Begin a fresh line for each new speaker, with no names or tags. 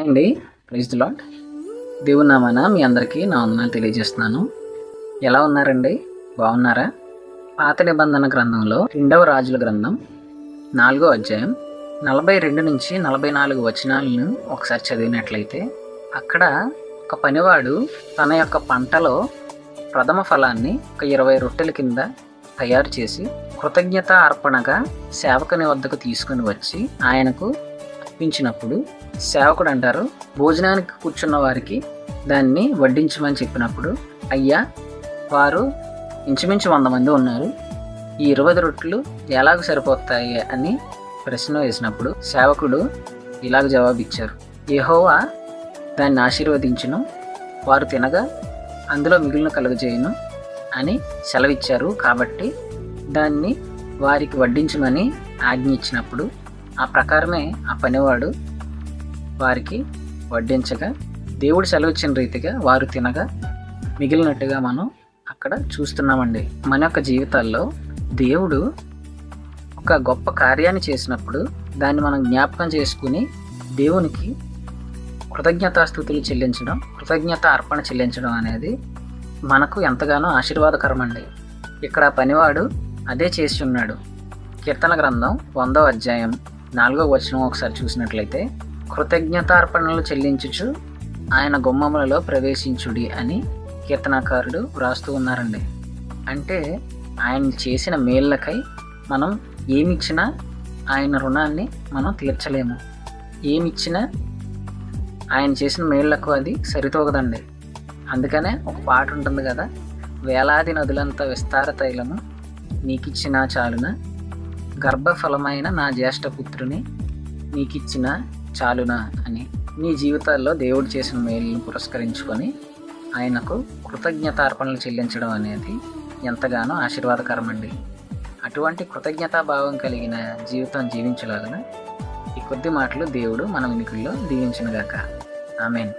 Hi అండి. Praise the lord. దేవుని నామాన మీ అందరికీ నా వందనాలు తెలియజేస్తున్నాను. ఎలా ఉన్నారండి? బాగున్నారా? పాత నిబంధన గ్రంథంలో 2వ రాజుల గ్రంథం 4వ అధ్యాయం 42 నుంచి 44 వచనాలను ఒకసారి చదివినట్లయితే, అక్కడ ఒక పనివాడు తన యొక్క పంటలో ప్రథమ ఫలాన్ని ఒక 20 రొట్టెల కింద తయారు చేసి కృతజ్ఞత అర్పణగా సేవకుని వద్దకు తీసుకుని వచ్చి ఆయనకు అర్పించినప్పుడు, సేవకుడు అంటారు, భోజనానికి కూర్చున్న వారికి దాన్ని వడ్డించమని చెప్పినప్పుడు, అయ్యా, వారు ఇంచుమించు 100 మంది ఉన్నారు, ఈ 20 రొట్టెలు ఎలాగ సరిపోతాయి అని ప్రశ్న వేసినప్పుడు సేవకుడు ఇలాగ జవాబిచ్చారు, యెహోవా దాన్ని ఆశీర్వదించును, వారు తినగా అందులో మిగిలిన కలుగజేయును అని సెలవిచ్చారు. కాబట్టి దాన్ని వారికి వడ్డించమని ఆజ్ఞ ఇచ్చినప్పుడు ఆ ప్రకారమే ఆ పనివాడు వారికి వడ్డించగా, దేవుడు సెలవిచ్చిన రీతిగా వారు తినగా మిగిలినట్టుగా మనం అక్కడ చూస్తున్నామండి. మన యొక్క జీవితాల్లో దేవుడు ఒక గొప్ప కార్యాన్ని చేసినప్పుడు దాన్ని మనం జ్ఞాపకం చేసుకుని దేవునికి కృతజ్ఞతాస్తుతులు చెల్లించడం, కృతజ్ఞత అర్పణ చెల్లించడం అనేది మనకు ఎంతగానో ఆశీర్వాదకరం అండి. ఇక్కడ పనివాడు అదే చేసి ఉన్నాడు. కీర్తన గ్రంథం 100వ అధ్యాయం 4వ వచనం ఒకసారి చూసినట్లయితే, కృతజ్ఞతార్పణలు చెల్లించుచు ఆయన గుమ్మములలో ప్రవేశించుడి అని కీర్తనాకారుడు వ్రాస్తూ ఉన్నారండి. అంటే ఆయన చేసిన మేళ్ళకై మనం ఏమిచ్చినా ఆయన రుణాన్ని మనం తీర్చలేము. ఏమిచ్చినా ఆయన చేసిన మేళ్లకు అది సరితూగదండి. అందుకనే ఒక పాట ఉంటుంది కదా, వేలాది నదులంత విస్తార తైలము నీకిచ్చిన చాలున, గర్భఫలమైన నా జ్యేష్ఠపుత్రుని నీకిచ్చిన చాలునా అని. నీ జీవితాల్లో దేవుడు చేసిన మేలును పురస్కరించుకొని ఆయనకు కృతజ్ఞతార్పణలు చెల్లించడం అనేది ఎంతగానో ఆశీర్వాదకరం అండి. అటువంటి కృతజ్ఞతాభావం కలిగిన జీవితం జీవించలాగన ఈ కొద్ది మాటలు దేవుడు మన వినికిల్లో దీవించునుగాక. ఆమేన్.